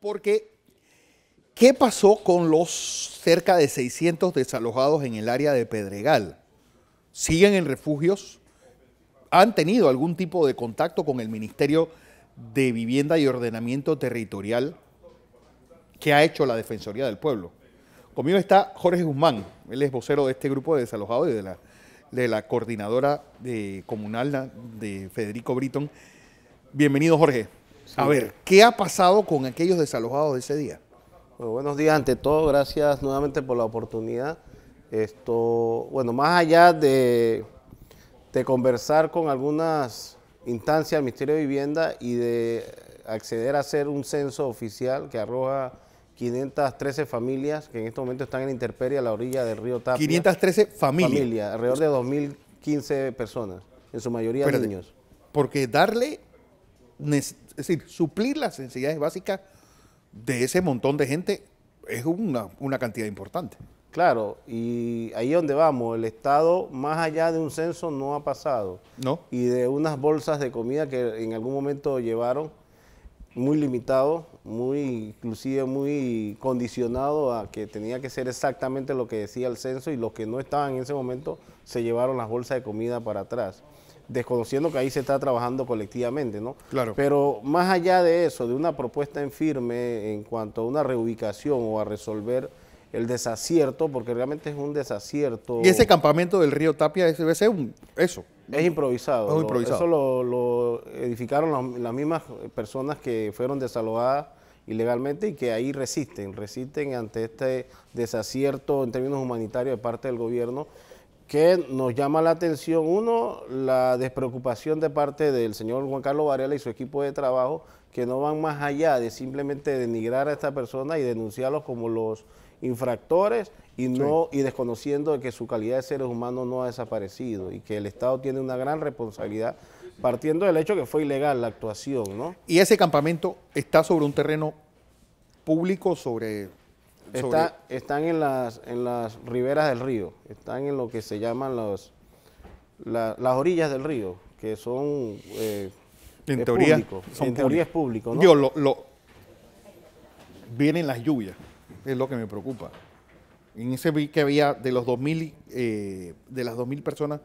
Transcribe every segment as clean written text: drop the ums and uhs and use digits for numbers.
porque ¿qué pasó con los cerca de 600 desalojados en el área de Pedregal? ¿Siguen en refugios? ¿Han tenido algún tipo de contacto con el Ministerio de Vivienda y Ordenamiento Territorial? ¿Qué ha hecho la Defensoría del Pueblo? Conmigo está Jorge Guzmán, él es vocero de este grupo de desalojados y de la coordinadora comunal de Federico Britton. Bienvenido, Jorge. Sí. A ver, ¿qué ha pasado con aquellos desalojados de ese día? Bueno, buenos días ante todo, gracias nuevamente por la oportunidad. Bueno, más allá de conversar con algunas instancias del Ministerio de Vivienda y de acceder a hacer un censo oficial que arroja 513 familias que en este momento están en intemperie a la orilla del río Tapia. 513 familias. Alrededor de 2015 personas, en su mayoría niños. Porque darle, es decir, suplir las necesidades básicas de ese montón de gente es una cantidad importante. Claro, y ahí es donde vamos, el Estado más allá de un censo no ha pasado. No. Y de unas bolsas de comida que en algún momento llevaron, muy limitado, inclusive muy condicionado a que tenía que ser exactamente lo que decía el censo, y los que no estaban en ese momento se llevaron las bolsas de comida para atrás, desconociendo que ahí se está trabajando colectivamente, ¿no? Claro. Pero más allá de eso, de una propuesta en firme en cuanto a una reubicación o a resolver el desacierto, porque realmente es un desacierto. Y ese campamento del río Tapia debe ser eso. Es improvisado. Es improvisado. Eso lo edificaron las mismas personas que fueron desalojadas ilegalmente y que ahí resisten ante este desacierto en términos humanitarios de parte del gobierno, que nos llama la atención, uno, la despreocupación de parte del señor Juan Carlos Varela y su equipo de trabajo, que no van más allá de simplemente denigrar a esta persona y denunciarlos como los infractores y desconociendo de que su calidad de seres humanos no ha desaparecido y que el Estado tiene una gran responsabilidad, partiendo del hecho que fue ilegal la actuación, ¿no? ¿Y ese campamento está sobre un terreno público, Están en las riberas del río, están en lo que se llaman las orillas del río, que son en teoría es público, ¿no? Vienen las lluvias, es lo que me preocupa. En ese vi que había de las 2.000 personas,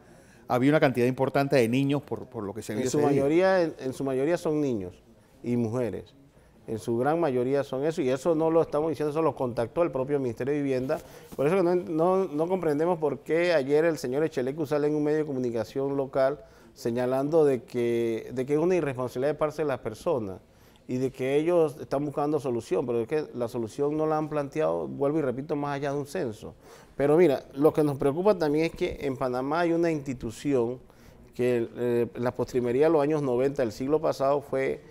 había una cantidad importante de niños por lo que se vio. En su mayoría son niños y mujeres. En su gran mayoría son eso, y eso no lo estamos diciendo, eso lo contactó el propio Ministerio de Vivienda. Por eso que no comprendemos por qué ayer el señor Echelecu sale en un medio de comunicación local señalando de que es una irresponsabilidad de parte de las personas y de que ellos están buscando solución, pero es que la solución no la han planteado, vuelvo y repito, más allá de un censo. Pero mira, lo que nos preocupa también es que en Panamá hay una institución que en la postrimería de los años 90 del siglo pasado fue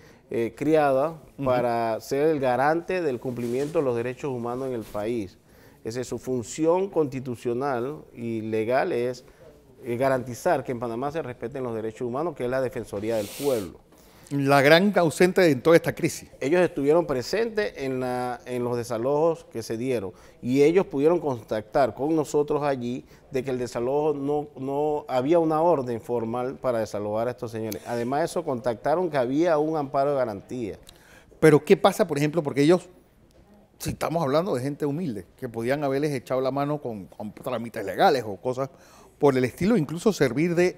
criada para ser el garante del cumplimiento de los derechos humanos en el país. Su función constitucional y legal es garantizar que en Panamá se respeten los derechos humanos, que es la Defensoría del Pueblo. La gran ausente en toda esta crisis. Ellos estuvieron presentes en los desalojos que se dieron y ellos pudieron contactar con nosotros allí de que el desalojo no había una orden formal para desalojar a estos señores. Además de eso, contactaron que había un amparo de garantía. Pero ¿qué pasa, por ejemplo? Porque ellos, si estamos hablando de gente humilde, que podían haberles echado la mano con trámites legales o cosas por el estilo, incluso servir de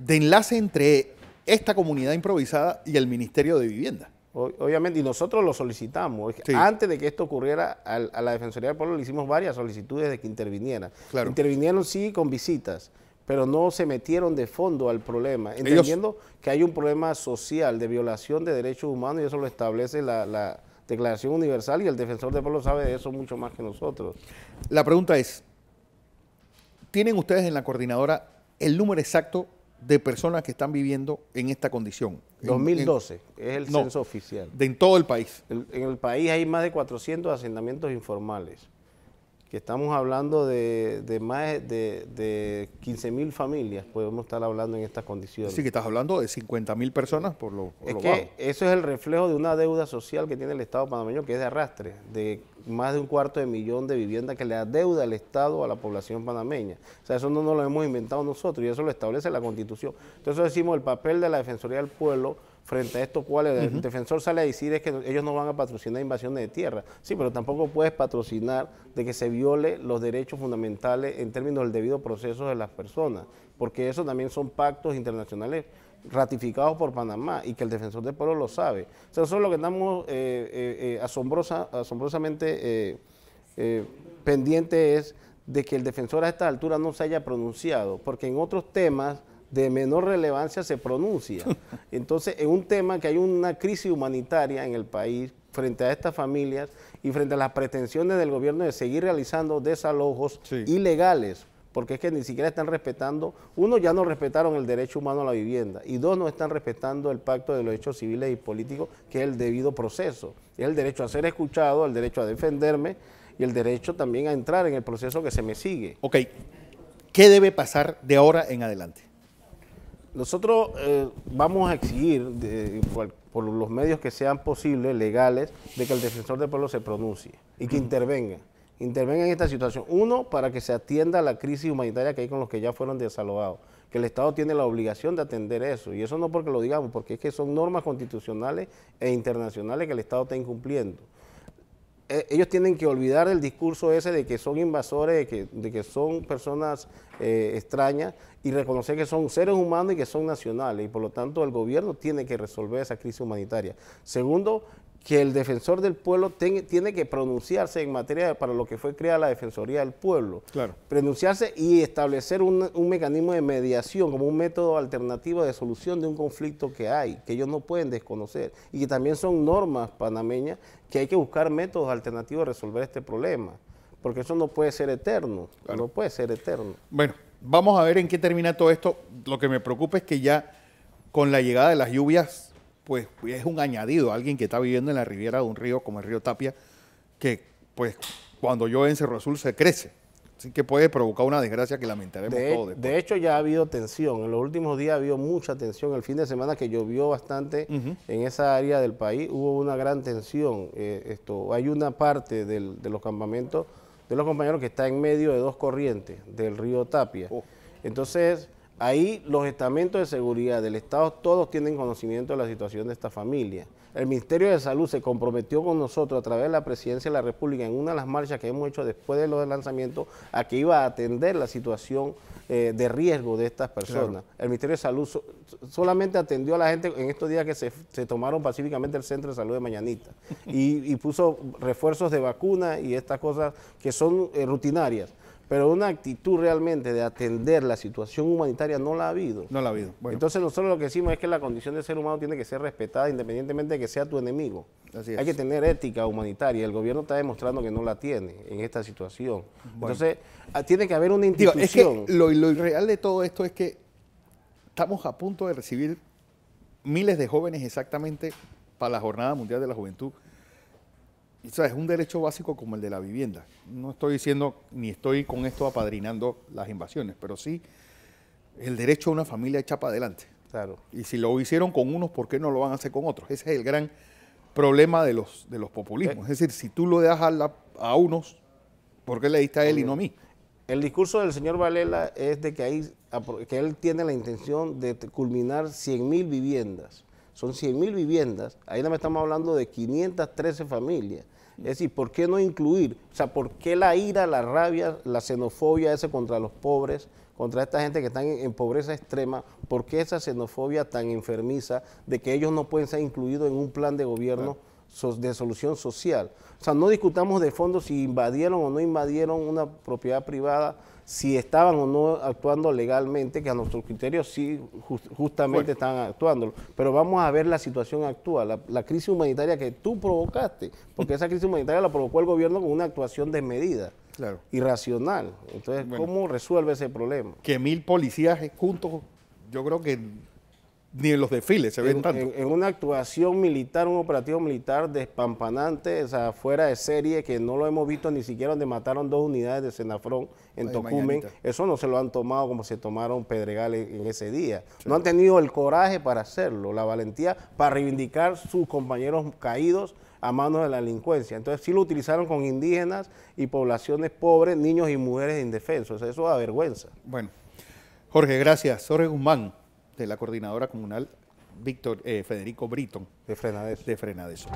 enlace entre esta comunidad improvisada y el Ministerio de Vivienda. Obviamente, y nosotros lo solicitamos. Sí. Antes de que esto ocurriera, a la Defensoría del Pueblo le hicimos varias solicitudes de que intervinieran. Claro. Intervinieron sí con visitas, pero no se metieron de fondo al problema, entendiendo que hay un problema social de violación de derechos humanos y eso lo establece la Declaración Universal y el Defensor del Pueblo sabe de eso mucho más que nosotros. La pregunta es, ¿tienen ustedes en la coordinadora el número exacto de personas que están viviendo en esta condición? 2012 es el censo oficial. En todo el país. En el país hay más de 400 asentamientos informales, que estamos hablando de más de 15.000 familias, podemos estar hablando en estas condiciones. Sí, que estás hablando de 50.000 personas por lo que eso es el reflejo de una deuda social que tiene el Estado panameño, que es de arrastre, de más de 250.000 de viviendas que le adeuda el Estado a la población panameña. O sea, eso no nos lo hemos inventado nosotros y eso lo establece la Constitución. Entonces decimos, el papel de la Defensoría del Pueblo frente a esto, ¿cuál es? El defensor sale a decir es que ellos no van a patrocinar invasiones de tierra. Sí, pero tampoco puedes patrocinar de que se viole los derechos fundamentales en términos del debido proceso de las personas, porque eso también son pactos internacionales ratificados por Panamá y que el defensor del pueblo lo sabe. O sea, eso es lo que estamos asombrosamente pendiente es de que el defensor a esta altura no se haya pronunciado, porque en otros temas de menor relevancia se pronuncia. Entonces, en un tema que hay una crisis humanitaria en el país frente a estas familias y frente a las pretensiones del gobierno de seguir realizando desalojos ilegales, porque es que ni siquiera están respetando, uno, ya no respetaron el derecho humano a la vivienda, y dos, no están respetando el pacto de los derechos civiles y políticos, que es el debido proceso, es el derecho a ser escuchado, el derecho a defenderme y el derecho también a entrar en el proceso que se me sigue. Ok, ¿qué debe pasar de ahora en adelante? Nosotros vamos a exigir por los medios que sean posibles, legales, de que el defensor del pueblo se pronuncie y que intervenga en esta situación. Uno, para que se atienda la crisis humanitaria que hay con los que ya fueron desalojados, que el Estado tiene la obligación de atender eso, y eso no porque lo digamos, porque es que son normas constitucionales e internacionales que el Estado está incumpliendo. Ellos tienen que olvidar el discurso ese de que son invasores, de que son personas extrañas, y reconocer que son seres humanos y que son nacionales, y por lo tanto el gobierno tiene que resolver esa crisis humanitaria. Segundo, que el defensor del pueblo tiene que pronunciarse en materia para lo que fue creada la Defensoría del Pueblo. Claro. Pronunciarse y establecer un mecanismo de mediación como un método alternativo de solución de un conflicto que hay, que ellos no pueden desconocer, y que también son normas panameñas que hay que buscar métodos alternativos de resolver este problema, porque eso no puede ser eterno, claro. No puede ser eterno. Bueno, vamos a ver en qué termina todo esto. Lo que me preocupa es que ya con la llegada de las lluvias, pues es un añadido, alguien que está viviendo en la ribera de un río como el río Tapia, que pues cuando llueve en Cerro Azul se crece, así que puede provocar una desgracia que lamentaremos todos después. De hecho ya ha habido tensión, en los últimos días ha habido mucha tensión, el fin de semana que llovió bastante en esa área del país hubo una gran tensión, hay una parte de los campamentos de los compañeros que está en medio de dos corrientes del río Tapia, entonces ahí los estamentos de seguridad del Estado todos tienen conocimiento de la situación de esta familia. El Ministerio de Salud se comprometió con nosotros a través de la Presidencia de la República en una de las marchas que hemos hecho después de los lanzamientos a que iba a atender la situación de riesgo de estas personas. Claro. El Ministerio de Salud solamente atendió a la gente en estos días que se tomaron pacíficamente el Centro de Salud de Mañanita y puso refuerzos de vacunas y estas cosas que son rutinarias. Pero una actitud realmente de atender la situación humanitaria no la ha habido. No la ha habido. Bueno. Entonces nosotros lo que decimos es que la condición de ser humano tiene que ser respetada independientemente de que sea tu enemigo. Así es. Hay que tener ética humanitaria. El gobierno está demostrando que no la tiene en esta situación. Bueno. Entonces tiene que haber una institución. Es que lo irreal de todo esto es que estamos a punto de recibir miles de jóvenes exactamente para la Jornada Mundial de la Juventud. O sea, es un derecho básico como el de la vivienda. No estoy diciendo, ni estoy con esto apadrinando las invasiones, pero sí el derecho a una familia hecha para adelante. Claro. Y si lo hicieron con unos, ¿por qué no lo van a hacer con otros? Ese es el gran problema de los populismos. Es decir, si tú lo das a unos, ¿por qué le diste a él y no a mí? El discurso del señor Varela es de que él tiene la intención de culminar 100.000 viviendas. Son 100.000 viviendas, ahí no me estamos hablando de 513 familias. Es decir, ¿por qué no incluir? O sea, ¿por qué la ira, la rabia, la xenofobia esa contra los pobres, contra esta gente que están en pobreza extrema? ¿Por qué esa xenofobia tan enfermiza de que ellos no pueden ser incluidos en un plan de gobierno de solución social? O sea, no discutamos de fondo si invadieron o no invadieron una propiedad privada, si estaban o no actuando legalmente, que a nuestros criterios sí justamente están actuando. Pero vamos a ver la situación actual, la crisis humanitaria que tú provocaste, porque esa crisis humanitaria la provocó el gobierno con una actuación desmedida, irracional. Entonces, ¿cómo resuelve ese problema? Que 1.000 policías juntos, yo creo que ni en los desfiles se ven tanto. En una actuación militar, un operativo militar despampanante, o sea, fuera de serie, que no lo hemos visto ni siquiera donde mataron 2 unidades de Senafrón en Tocumen. Eso no se lo han tomado como se tomaron Pedregal en ese día. Sí. No han tenido el coraje para hacerlo, la valentía para reivindicar sus compañeros caídos a manos de la delincuencia. Entonces sí lo utilizaron con indígenas y poblaciones pobres, niños y mujeres indefensos. O sea, eso da vergüenza. Bueno, Jorge, gracias. Jorge Guzmán, de la Coordinadora Comunal Federico Britton de Frenadeso. de Frenadeso.